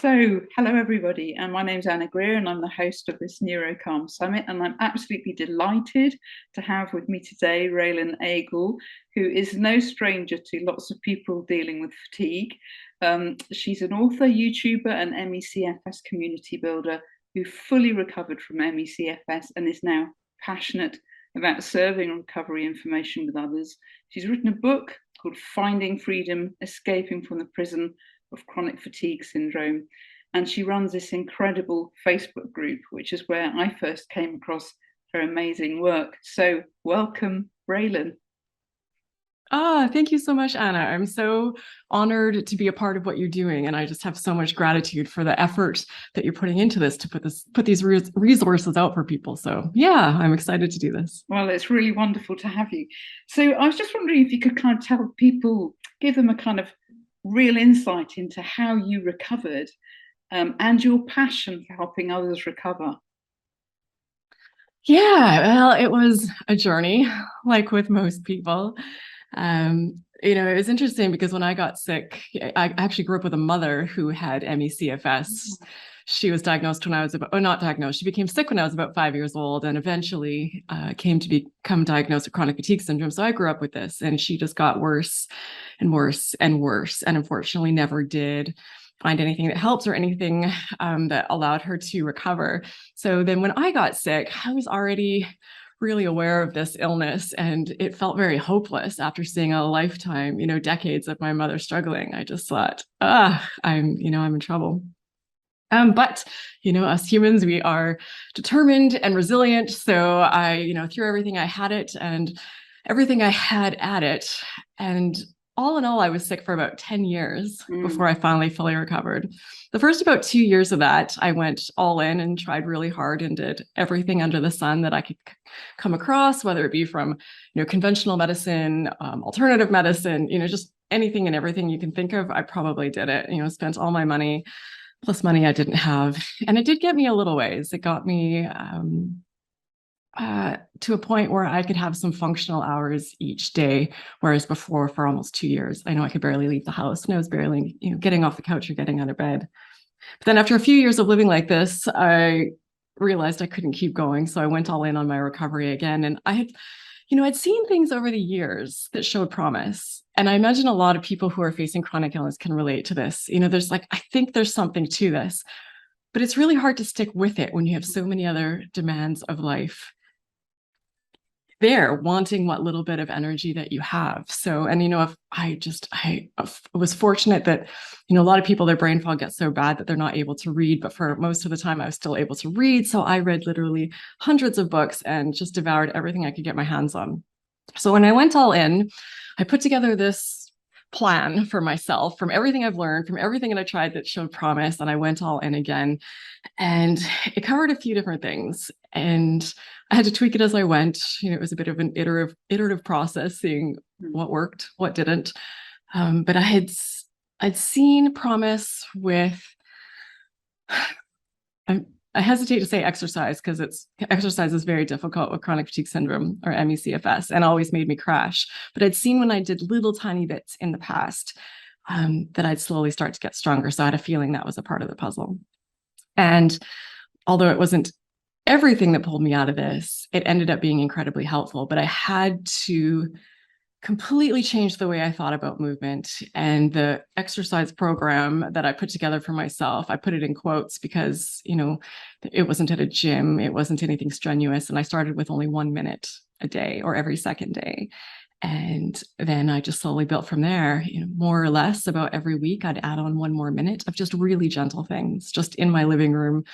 Hello everybody, and my name's Anna Greer, and I'm the host of this NeuroCalm Summit. And I'm absolutely delighted to have with me today Raelan Agle, who is no stranger to lots of people dealing with fatigue. She's an author, YouTuber, and MECFS community builder who fully recovered from MECFS and is now passionate about serving recovery information with others. She's written a book called Finding Freedom, Escaping from the Prison of Chronic Fatigue Syndrome. And she runs this incredible Facebook group, which is where I first came across her amazing work. So welcome, Raelan. Thank you so much, Anna. I'm so honored to be a part of what you're doing, and I just have so much gratitude for the effort that you're putting into this to put these resources out for people. So yeah, I'm excited to do this. Well, it's really wonderful to have you. So I was just wondering if you could kind of tell people, give them a kind of real insight into how you recovered and your passion for helping others recover. Yeah, well, it was a journey, like with most people. It was interesting because when I got sick, I actually grew up with a mother who had MECFS. She was diagnosed when I was not diagnosed. She became sick when I was about 5 years old, and eventually came to become diagnosed with chronic fatigue syndrome. So I grew up with this, and she just got worse and worse and worse, and unfortunately never did find anything that helps or anything that allowed her to recover. So then when I got sick, I was already really aware of this illness, and it felt very hopeless after seeing a lifetime, decades of my mother struggling. I just thought, I'm in trouble. But us humans, we are determined and resilient. So I, threw everything I had at it. And all in all, I was sick for about 10 years before I finally fully recovered. The first about 2 years of that, I went all in and tried really hard and did everything under the sun that I could come across, whether it be from, conventional medicine, alternative medicine, just anything and everything you can think of. I probably did it, spent all my money plus money I didn't have. And it did get me a little ways. It got me to a point where I could have some functional hours each day, whereas before, for almost 2 years, I know I could barely leave the house, and I was barely, getting off the couch or getting out of bed. But then after a few years of living like this, I realized I couldn't keep going, so I went all in on my recovery again. And I'd seen things over the years that showed promise. And I imagine a lot of people who are facing chronic illness can relate to this. I think there's something to this, but it's really hard to stick with it when you have so many other demands of life there, wanting what little bit of energy that you have. So, and if I was fortunate that, a lot of people, their brain fog gets so bad that they're not able to read, but for most of the time I was still able to read. So I read literally hundreds of books and just devoured everything I could get my hands on. So when I went all in, I put together this plan for myself from everything I've learned, from everything that I tried that showed promise, and I went all in again. And it covered a few different things, and I had to tweak it as I went. It was a bit of an iterative process, seeing what worked, what didn't. But I'd seen promise with, I hesitate to say exercise because exercise is very difficult with chronic fatigue syndrome or MECFS, and always made me crash. But I'd seen when I did little tiny bits in the past that I'd slowly start to get stronger. So I had a feeling that was a part of the puzzle. And although it wasn't everything that pulled me out of this, it ended up being incredibly helpful. But I had to completely change the way I thought about movement, and the exercise program that I put together for myself. I put it in quotes because, it wasn't at a gym, it wasn't anything strenuous. And I started with only 1 minute a day or every second day. And then I just slowly built from there, more or less about every week, I'd add on 1 more minute of just really gentle things, just in my living room,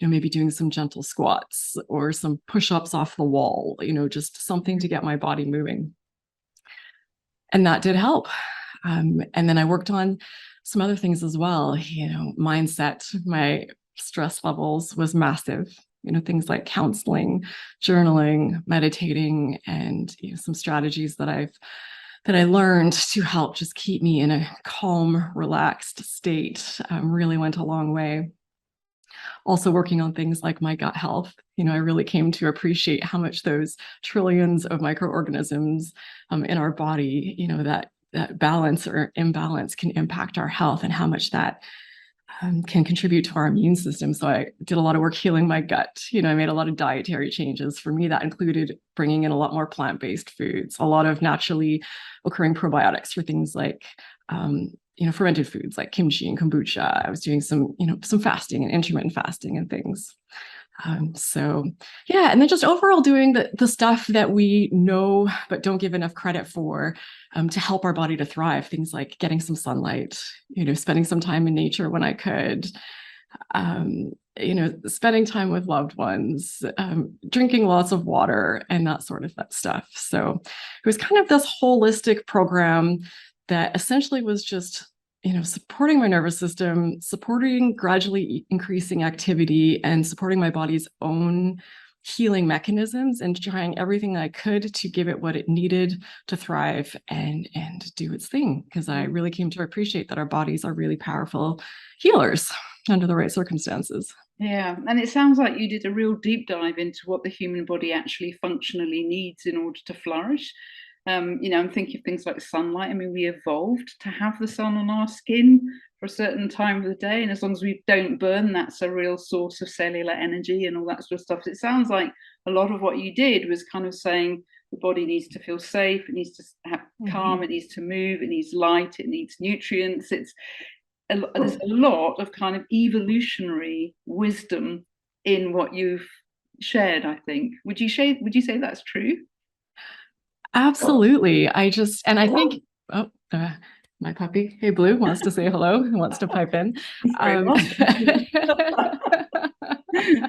maybe doing some gentle squats or some push-ups off the wall, just something to get my body moving. And that did help. And then I worked on some other things as well. Mindset, my stress levels was massive. Things like counseling, journaling, meditating, and some strategies that I learned to help just keep me in a calm, relaxed state really went a long way. Also working on things like my gut health. I really came to appreciate how much those trillions of microorganisms in our body, that balance or imbalance can impact our health, and how much that can contribute to our immune system. So I did a lot of work healing my gut. I made a lot of dietary changes. For me, that included bringing in a lot more plant-based foods, a lot of naturally occurring probiotics for things like, fermented foods like kimchi and kombucha. I was doing some fasting and intermittent fasting and things. So yeah, and then just overall doing the stuff that we know but don't give enough credit for, to help our body to thrive. Things like getting some sunlight, spending some time in nature when I could, spending time with loved ones, drinking lots of water and that sort of that stuff. So it was kind of this holistic program that essentially was just supporting my nervous system, supporting gradually increasing activity, and supporting my body's own healing mechanisms, and trying everything I could to give it what it needed to thrive and do its thing. Because I really came to appreciate that our bodies are really powerful healers under the right circumstances. Yeah, and it sounds like you did a real deep dive into what the human body actually functionally needs in order to flourish. I'm thinking of things like sunlight. I mean, we evolved to have the sun on our skin for a certain time of the day, and as long as we don't burn, that's a real source of cellular energy and all that sort of stuff. So it sounds like a lot of what you did was kind of saying the body needs to feel safe, it needs to have calm, it needs to move, it needs light, it needs nutrients. There's a lot of kind of evolutionary wisdom in what you've shared, I think. Would you say that's true? Absolutely. I think, oh, my puppy, hey Blue, wants to say hello and wants to pipe in. He's very welcome.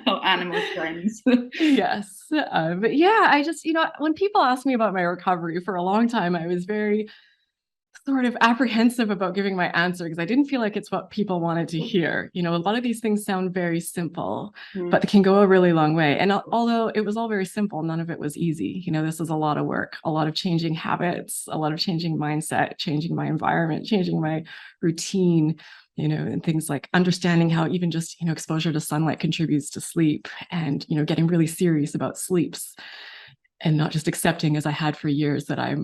Oh, animal friends. Yes. But yeah, I just, when people ask me about my recovery for a long time, I was very sort of apprehensive about giving my answer because I didn't feel like it's what people wanted to hear. A lot of these things sound very simple, but they can go a really long way. And although it was all very simple, none of it was easy. This is a lot of work, a lot of changing habits, a lot of changing mindset, changing my environment, changing my routine, and things like understanding how even just, exposure to sunlight contributes to sleep, and, getting really serious about sleeps, and not just accepting, as I had for years, that I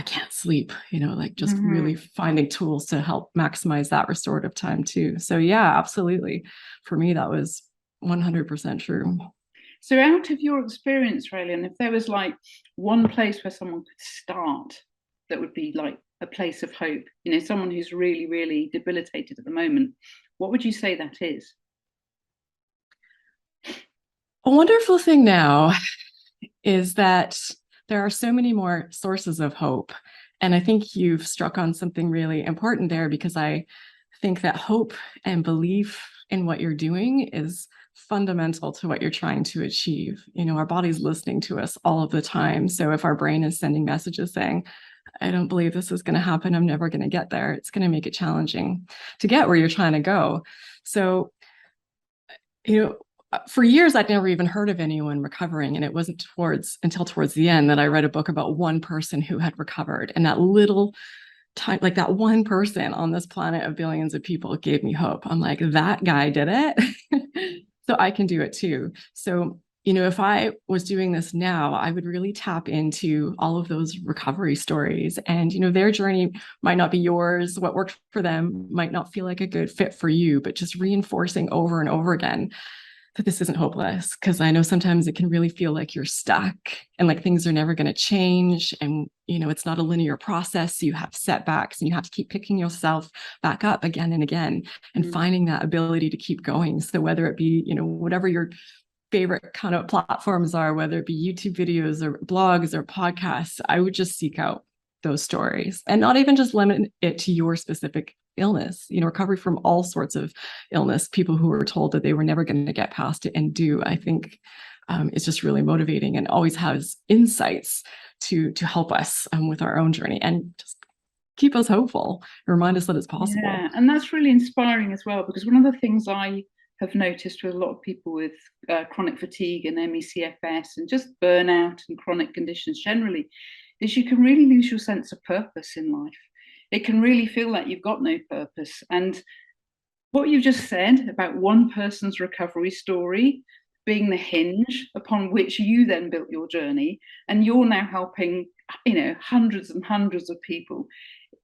can't sleep, like just really finding tools to help maximize that restorative time too. So yeah, absolutely. For me, that was 100% true. So out of your experience, Raelan, if there was like one place where someone could start that would be like a place of hope, someone who's really, really debilitated at the moment, what would you say that is? A wonderful thing now is that there are so many more sources of hope. And I think you've struck on something really important there, because I think that hope and belief in what you're doing is fundamental to what you're trying to achieve. Our body's listening to us all of the time. So if our brain is sending messages saying, I don't believe this is going to happen, I'm never going to get there, it's going to make it challenging to get where you're trying to go. So, for years, I'd never even heard of anyone recovering. And it wasn't until towards the end that I read a book about one person who had recovered. And that little time, like that one person on this planet of billions of people, gave me hope. I'm like, that guy did it. So I can do it too. So, if I was doing this now, I would really tap into all of those recovery stories. And, their journey might not be yours. What worked for them might not feel like a good fit for you, but just reinforcing over and over again that this isn't hopeless. Because I know sometimes it can really feel like you're stuck and like things are never going to change. And, it's not a linear process. So you have setbacks and you have to keep picking yourself back up again and again, and finding that ability to keep going. So whether it be, whatever your favorite kind of platforms are, whether it be YouTube videos or blogs or podcasts, I would just seek out those stories and not even just limit it to your specific illness. Recovery from all sorts of illness, people who were told that they were never going to get past it and do, I think, it's just really motivating and always has insights to help us with our own journey and just keep us hopeful, remind us that it's possible. Yeah, and that's really inspiring as well, because one of the things I have noticed with a lot of people with chronic fatigue and ME/CFS and just burnout and chronic conditions generally is you can really lose your sense of purpose in life. It can really feel like you've got no purpose. And what you just said about one person's recovery story being the hinge upon which you then built your journey, and you're now helping, hundreds and hundreds of people.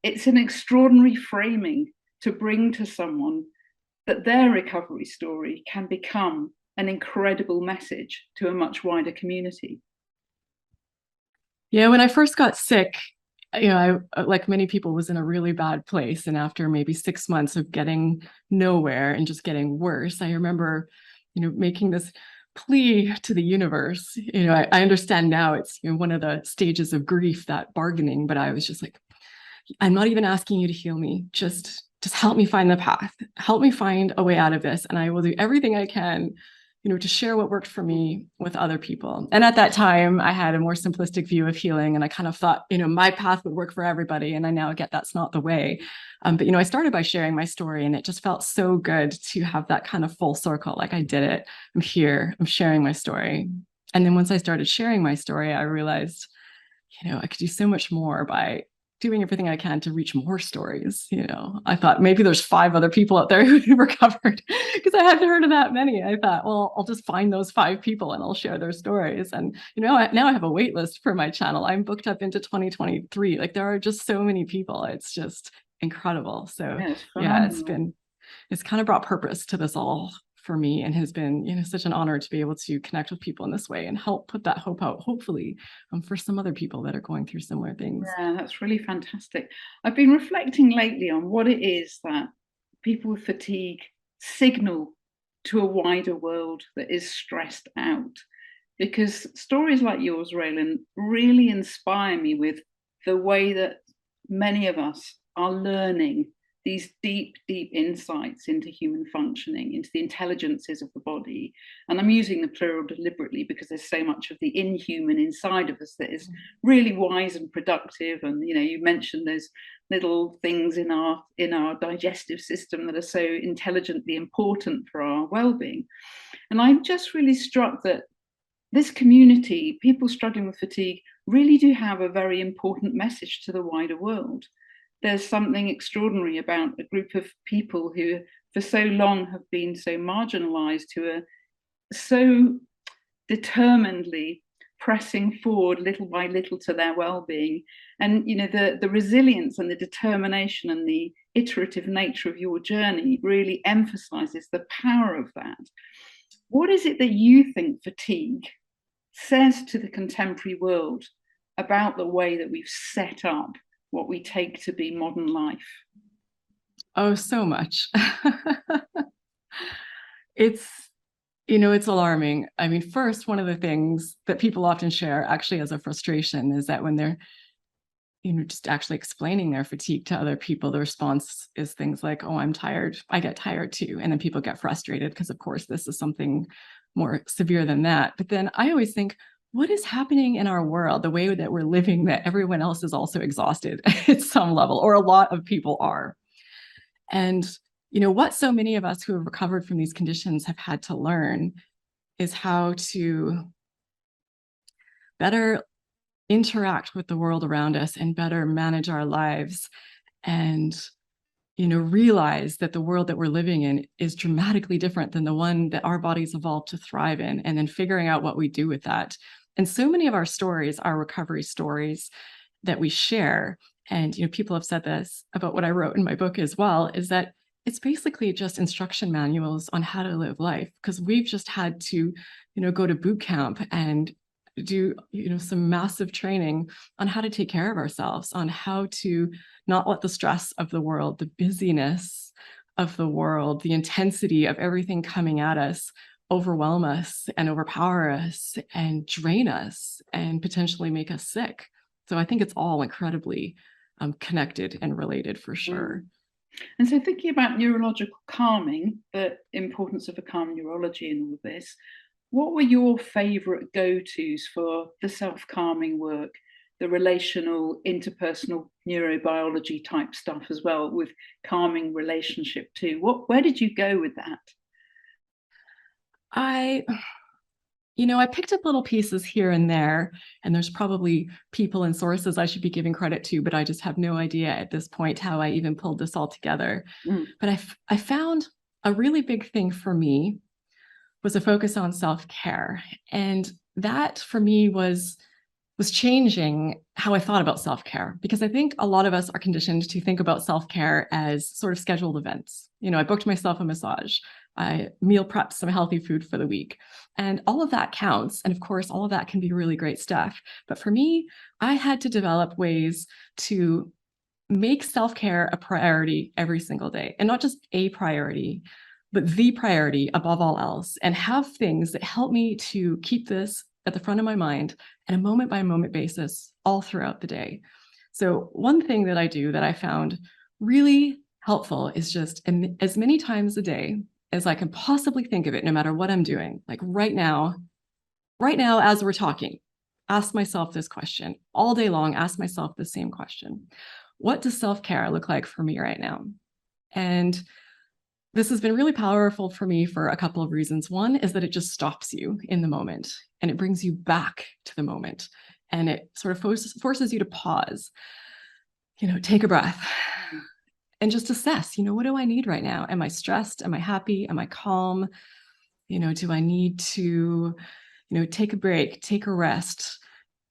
It's an extraordinary framing to bring to someone that their recovery story can become an incredible message to a much wider community. Yeah, when I first got sick, I, like many people, was in a really bad place. And after maybe 6 months of getting nowhere and just getting worse, I remember, making this plea to the universe. I understand now it's one of the stages of grief, that bargaining, but I was just like, I'm not even asking you to heal me. Just help me find the path. Help me find a way out of this. And I will do everything I can, to share what worked for me with other people. And at that time, I had a more simplistic view of healing. And I kind of thought, my path would work for everybody. And I now get that's not the way. But, I started by sharing my story, and it just felt so good to have that kind of full circle. Like, I did it. I'm here. I'm sharing my story. And then once I started sharing my story, I realized, I could do so much more by doing everything I can to reach more stories. I thought maybe there's 5 other people out there who recovered, because I hadn't heard of that many. I thought, well, I'll just find those 5 people and I'll share their stories. And, now I have a wait list for my channel. I'm booked up into 2023. Like, there are just so many people. It's just incredible. So Yeah, it's yeah, phenomenal. it's kind of brought purpose to this all for me, and has been, such an honor to be able to connect with people in this way and help put that hope out, hopefully, for some other people that are going through similar things. Yeah, that's really fantastic. I've been reflecting lately on what it is that people with fatigue signal to a wider world that is stressed out. Because stories like yours, Raelan, really inspire me with the way that many of us are learning these deep, deep insights into human functioning, into the intelligences of the body. And I'm using the plural deliberately because there's so much of the inhuman inside of us that is really wise and productive. And you mentioned those little things in our digestive system that are so intelligently important for our well-being. And I'm just really struck that this community, people struggling with fatigue, really do have a very important message to the wider world. There's something extraordinary about a group of people who for so long have been so marginalized, who are so determinedly pressing forward little by little to their well-being. And the resilience and the determination and the iterative nature of your journey really emphasizes the power of that. What is it that you think fatigue says to the contemporary world about the way that we've set up what we take to be modern life? Oh, so much. it's it's alarming. I mean, first, one of the things that people often share actually as a frustration is that when they're just actually explaining their fatigue to other people, the response is things like, oh, I'm tired. I get tired too. And then people get frustrated because, of course, this is something more severe than that. But then I always think, what is happening in our world, the way that we're living, that everyone else is also exhausted at some level, or a lot of people are? And, what so many of us who have recovered from these conditions have had to learn is how to better interact with the world around us and better manage our lives, and realize that the world that we're living in is dramatically different than the one that our bodies evolved to thrive in, and then figuring out what we do with that. And so many of our stories are recovery stories that we share. And people have said this about what I wrote in my book as well, is that it's basically just instruction manuals on how to live life, because we've just had to go to boot camp and do some massive training on how to take care of ourselves, on how to not let the stress of the world, the busyness of the world, the intensity of everything coming at us overwhelm us and overpower us and drain us and potentially make us sick. So I think it's all incredibly connected and related for sure. And so, thinking about neurological calming, the importance of a calm neurology in all of this, what were your favourite go-tos for the self-calming work, the relational, interpersonal neurobiology type stuff as well, with calming relationship too? Where did you go with that? I picked up little pieces here and there, and there's probably people and sources I should be giving credit to, but I just have no idea at this point how I even pulled this all together. But I found a really big thing for me was a focus on self-care. And that for me was was changing how I thought about self-care, because I think a lot of us are conditioned to think about self-care as sort of scheduled events. I booked myself a massage. I meal prepped some healthy food for the week. And all of that counts. And of course, all of that can be really great stuff. But for me, I had to develop ways to make self-care a priority every single day, and not just a priority, but the priority above all else, and have things that help me to keep this at the front of my mind on a moment by moment basis all throughout the day. So one thing that I do that I found really helpful is just as many times a day as I can possibly think of it, no matter what I'm doing. Like right now, as we're talking, ask myself this question all day long. Ask myself the same question: what does self-care look like for me right now? And this has been really powerful for me for a couple of reasons. One is that it just stops you in the moment and it brings you back to the moment. And it sort of forces you to pause, take a breath and just assess, what do I need right now? Am I stressed? Am I happy? Am I calm? Do I need to, take a break, take a rest,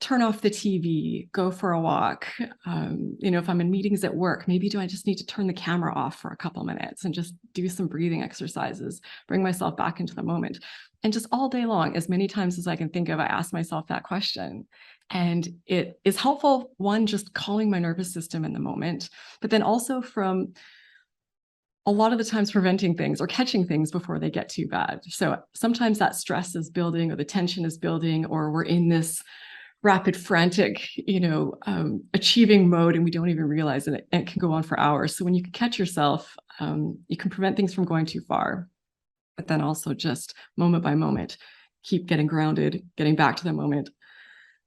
turn off the TV, go for a walk? If I'm in meetings at work, maybe do I just need to turn the camera off for a couple minutes and just do some breathing exercises, bring myself back into the moment? And just all day long, as many times as I can think of, I ask myself that question. And it is helpful, one, just calming my nervous system in the moment, but then also from a lot of the times preventing things or catching things before they get too bad. So sometimes that stress is building or the tension is building, or we're in this rapid, frantic, achieving mode, and we don't even realize it. It can go on for hours. So when you can catch yourself, you can prevent things from going too far. But then also just moment by moment, keep getting grounded, getting back to the moment,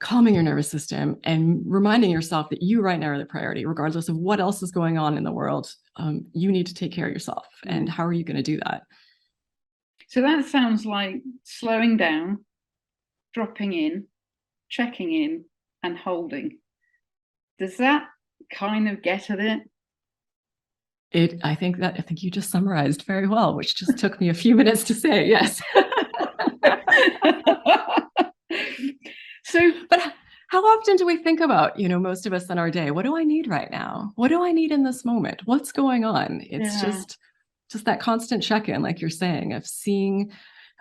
calming your nervous system, and reminding yourself that you right now are the priority, regardless of what else is going on in the world. You need to take care of yourself. And how are you going to do that? So that sounds like slowing down, dropping in, checking in, and holding. Does that kind of get at it? I think you just summarized very well, which just took me a few minutes to say. Yes. But how often do we think about, most of us in our day, what do I need right now? What do I need in this moment? What's going on? It's just that constant check-in, like you're saying, of seeing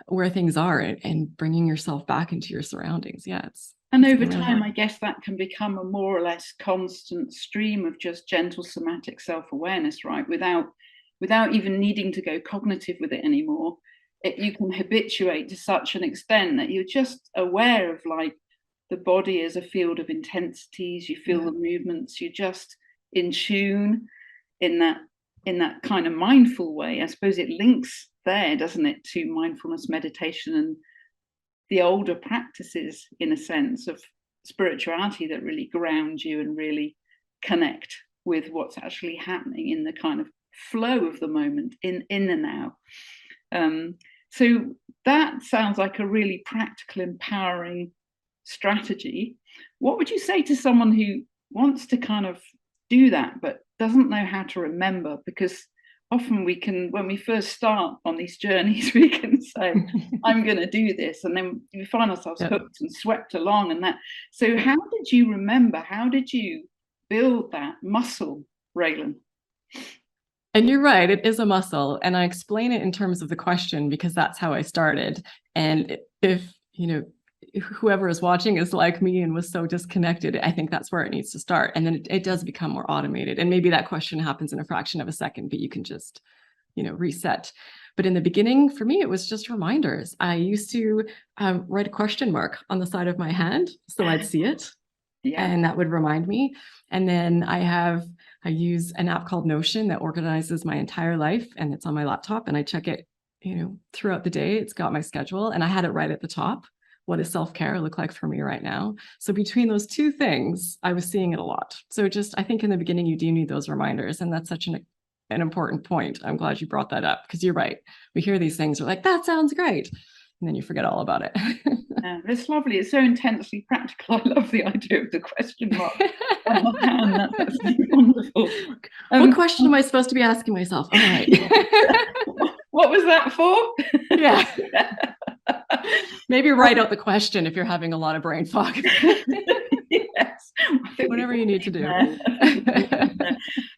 where things are and bringing yourself back into your surroundings. Yeah, and over time, I guess that can become a more or less constant stream of just gentle somatic self-awareness, right? Without even needing to go cognitive with it anymore. You can habituate to such an extent that you're just aware of like the body as a field of intensities. You feel the movements. You're just in tune in that kind of mindful way. I suppose it links there, doesn't it, to mindfulness meditation and the older practices, in a sense, of spirituality that really ground you and really connect with what's actually happening in the kind of flow of the moment, in the now. So that sounds like a really practical, empowering strategy. What would you say to someone who wants to kind of do that but doesn't know how to remember? Because often we can, when we first start on these journeys, we can say, I'm going to do this. And then we find ourselves hooked and swept along. And that. So how did you remember? How did you build that muscle, Raelan? And you're right, it is a muscle. And I explain it in terms of the question because that's how I started. And if, whoever is watching is like me and was so disconnected, I think that's where it needs to start. And then it does become more automated. And maybe that question happens in a fraction of a second, but you can just, reset. But in the beginning, for me, it was just reminders. I used to write a question mark on the side of my hand so I'd see it. Yeah. And that would remind me. And then I use an app called Notion that organizes my entire life, and it's on my laptop, and I check it, throughout the day. It's got my schedule, and I had it right at the top. What does self-care look like for me right now? So between those two things, I was seeing it a lot. So I think in the beginning, you do need those reminders, and that's such an important point. I'm glad you brought that up because you're right. We hear these things, we're like, that sounds great. And then you forget all about it. Yeah, it's lovely. It's so intensely practical. I love the idea of the question mark on my hand. That's absolutely wonderful. What question am I supposed to be asking myself? All right. What was that for? Yeah. Maybe write out the question if you're having a lot of brain fog. whatever you need to do.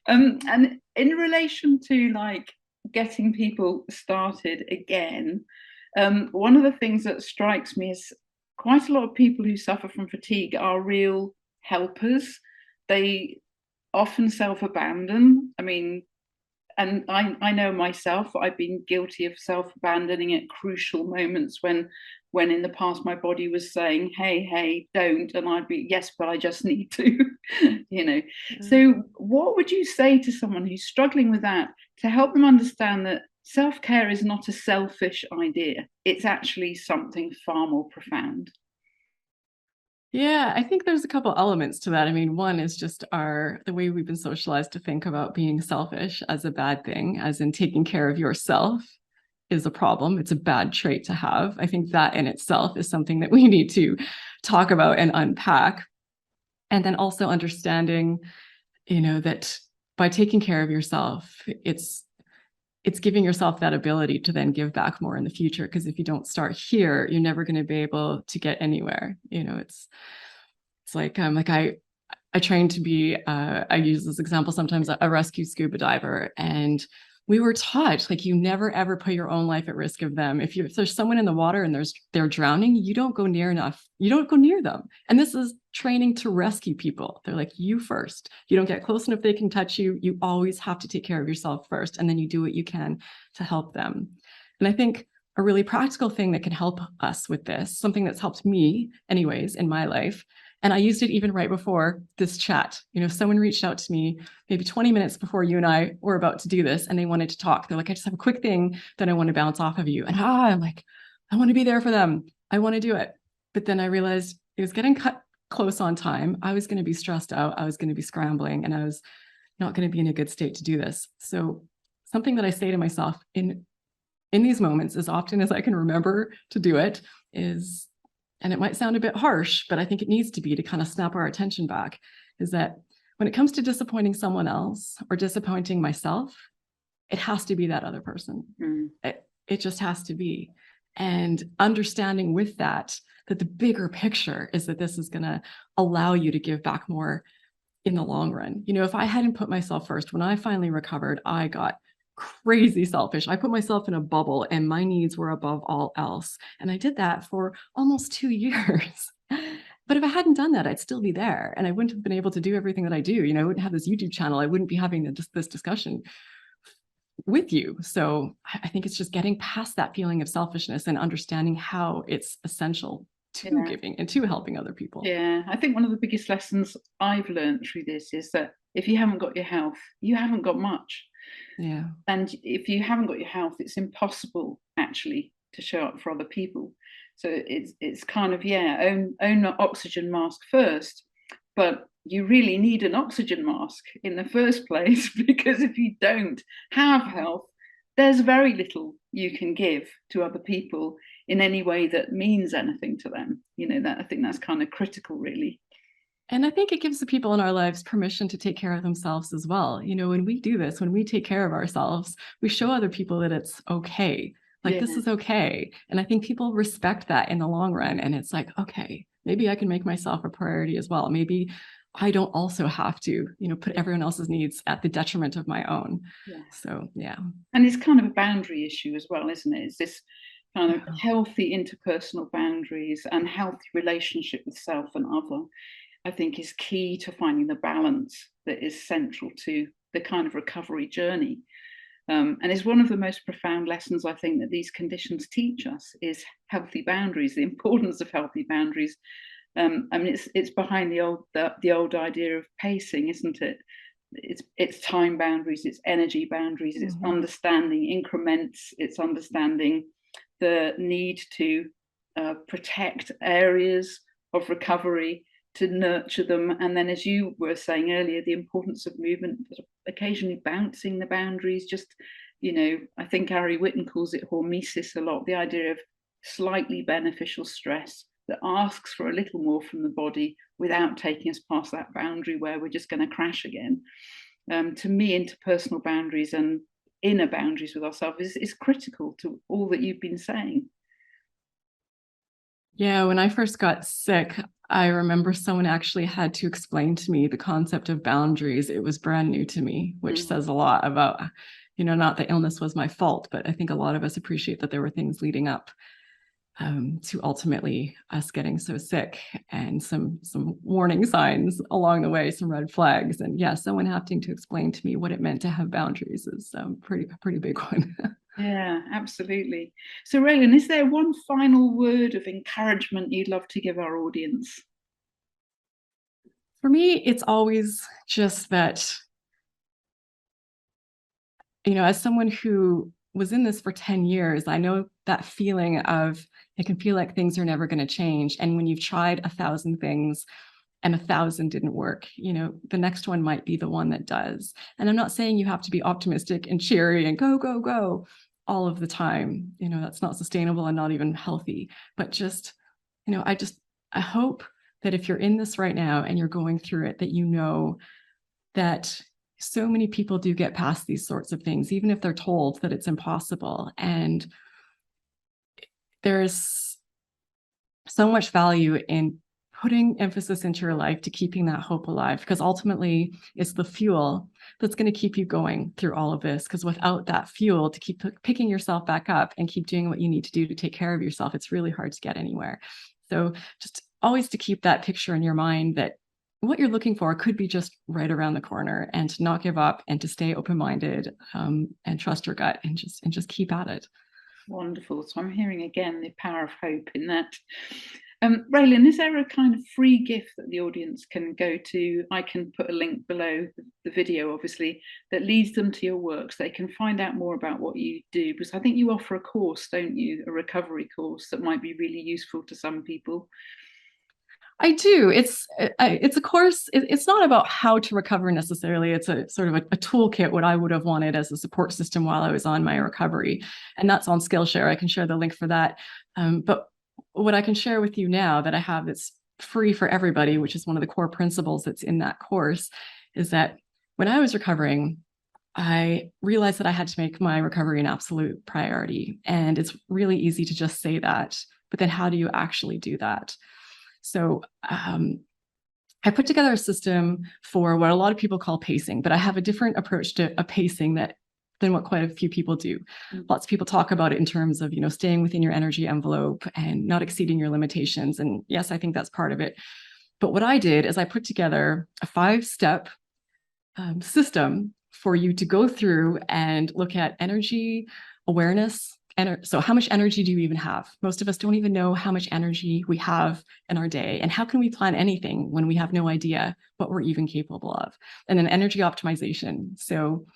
And in relation to like getting people started again, one of the things that strikes me is quite a lot of people who suffer from fatigue are real helpers. They often self-abandon. I mean, and I know myself, I've been guilty of self-abandoning at crucial moments when in the past my body was saying, hey, don't, and I'd be, yes, but I just need to, you know. So what would you say to someone who's struggling with that to help them understand that self-care is not a selfish idea? It's actually something far more profound. Yeah, I think there's a couple elements to that. I mean, one is just the way we've been socialized to think about being selfish as a bad thing, as in taking care of yourself is a problem. It's a bad trait to have. I think that in itself is something that we need to talk about and unpack. And then also understanding, that by taking care of yourself, it's giving yourself that ability to then give back more in the future. Because if you don't start here, you're never going to be able to get anywhere. It's like I trained to be I use this example sometimes, a rescue scuba diver, and we were taught like you never ever put your own life at risk of them. If there's someone in the water and they're drowning, you don't go near them. And this is training to rescue people. They're like, you first. You don't get close enough they can touch you. You always have to take care of yourself first, and then you do what you can to help them. And I think a really practical thing that can help us with this, something that's helped me anyways in my life, and I used it even right before this chat. Someone reached out to me maybe 20 minutes before you and I were about to do this, and they wanted to talk. They're like, I just have a quick thing that I want to bounce off of you. And I'm like, I want to be there for them. I want to do it. But then I realized it was getting cut close on time. I was going to be stressed out. I was going to be scrambling, and I was not going to be in a good state to do this. So something that I say to myself in these moments, as often as I can remember to do it, is, and it might sound a bit harsh, but I think it needs to be to kind of snap our attention back, is that when it comes to disappointing someone else or disappointing myself, it has to be that other person. It just has to be. And understanding with that the bigger picture is that this is going to allow you to give back more in the long run. If I hadn't put myself first, when I finally recovered, I got crazy selfish. I put myself in a bubble and my needs were above all else. And I did that for almost 2 years. But if I hadn't done that, I'd still be there and I wouldn't have been able to do everything that I do. I wouldn't have this YouTube channel. I wouldn't be having this discussion with you. So I think it's just getting past that feeling of selfishness and understanding how it's essential to giving and to helping other people. Yeah, I think one of the biggest lessons I've learned through this is that if you haven't got your health, you haven't got much. Yeah. And if you haven't got your health, it's impossible actually to show up for other people. So it's kind of, own the oxygen mask first, but you really need an oxygen mask in the first place, because if you don't have health, there's very little you can give to other people in any way that means anything to them. That I think that's kind of critical, really. And I think it gives the people in our lives permission to take care of themselves as well. When we do this, when we take care of ourselves, we show other people that it's okay. Like, this is okay. And I think people respect that in the long run. And it's like, okay, maybe I can make myself a priority as well. Maybe I don't also have to, put everyone else's needs at the detriment of my own. Yeah. So, yeah. And it's kind of a boundary issue as well, isn't it? It's this kind of healthy interpersonal boundaries and healthy relationship with self and other, I think, is key to finding the balance that is central to the kind of recovery journey. And it's one of the most profound lessons, I think, that these conditions teach us is healthy boundaries, the importance of healthy boundaries. I mean, it's behind the old idea of pacing, isn't it? It's time boundaries, it's energy boundaries, it's understanding increments, it's understanding the need to protect areas of recovery, to nurture them. And then, as you were saying earlier, the importance of movement, occasionally bouncing the boundaries. Just, I think Ari Whitten calls it hormesis a lot, the idea of slightly beneficial stress that asks for a little more from the body without taking us past that boundary where we're just going to crash again. To me, interpersonal boundaries and inner boundaries with ourselves is critical to all that you've been saying. Yeah, when I first got sick, I remember someone actually had to explain to me the concept of boundaries. It was brand new to me, which Mm. says a lot about, not the illness was my fault, but I think a lot of us appreciate that there were things leading up to ultimately us getting so sick, and some warning signs along the way, some red flags. And yeah, someone having to explain to me what it meant to have boundaries is pretty big one. Yeah, absolutely. So, Raelan, is there one final word of encouragement you'd love to give our audience? For me, it's always just that, as someone who was in this for 10 years, I know that feeling of it can feel like things are never going to change. And when you've tried 1,000 things and 1,000 didn't work, the next one might be the one that does. And I'm not saying you have to be optimistic and cheery and go, go, go all of the time. That's not sustainable and not even healthy. But just, I hope that if you're in this right now and you're going through it, that that so many people do get past these sorts of things, even if they're told that it's impossible. And there's so much value in putting emphasis into your life to keeping that hope alive, because ultimately it's the fuel that's going to keep you going through all of this. Because without that fuel to keep picking yourself back up and keep doing what you need to do to take care of yourself, it's really hard to get anywhere. So just always to keep that picture in your mind that what you're looking for could be just right around the corner, and to not give up and to stay open-minded, and trust your gut, and just keep at it. Wonderful. So I'm hearing again the power of hope in that. Raelan, is there a kind of free gift that the audience can go to? I can put a link below the video, obviously, that leads them to your work so they can find out more about what you do. Because I think you offer a course, don't you? A recovery course that might be really useful to some people. I do. It's a course. It's not about how to recover necessarily. It's a sort of a toolkit, what I would have wanted as a support system while I was on my recovery, and that's on Skillshare. I can share the link for that. But what I can share with you now that I have that's free for everybody, which is one of the core principles that's in that course, is that when I was recovering, I realized that I had to make my recovery an absolute priority. And it's really easy to just say that, but then how do you actually do that? So I put together a system for what a lot of people call pacing, but I have a different approach to a pacing than what quite a few people do. Lots of people talk about it in terms of, staying within your energy envelope and not exceeding your limitations. And yes, I think that's part of it. But what I did is I put together a 5-step system for you to go through and look at energy awareness. And so how much energy do you even have? Most of us don't even know how much energy we have in our day. And how can we plan anything when we have no idea what we're even capable of? And then energy optimization. So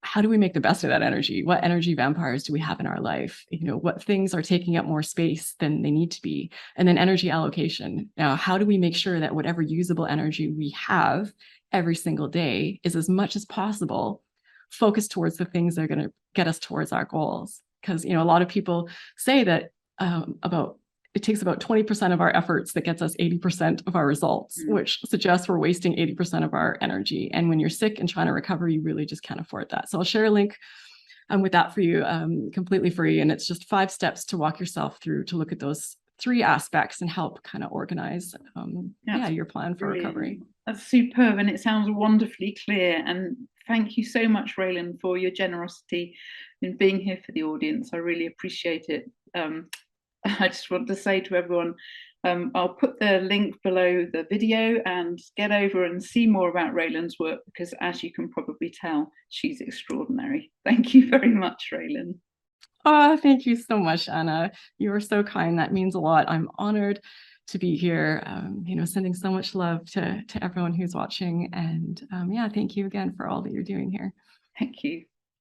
how do we make the best of that energy? What energy vampires do we have in our life? What things are taking up more space than they need to be? And then energy allocation. Now, how do we make sure that whatever usable energy we have every single day is as much as possible focused towards the things that are going to get us towards our goals? Because, a lot of people say that it takes about 20% of our efforts that gets us 80% of our results, which suggests we're wasting 80% of our energy. And when you're sick and trying to recover, you really just can't afford that. So I'll share a link with that for you, completely free. And it's just 5 steps to walk yourself through to look at those 3 aspects and help kind of organize your plan for recovery. That's superb, and it sounds wonderfully clear. And thank you so much, Raelan, for your generosity in being here for the audience. I really appreciate it. I just want to say to everyone, I'll put the link below the video, and get over and see more about Raelan's work, because as you can probably tell, she's extraordinary. Thank you very much, Raelan. Oh, thank you so much, Anna. You are so kind. That means a lot. I'm honored to be here, sending so much love to everyone who's watching. And thank you again for all that you're doing here. Thank you.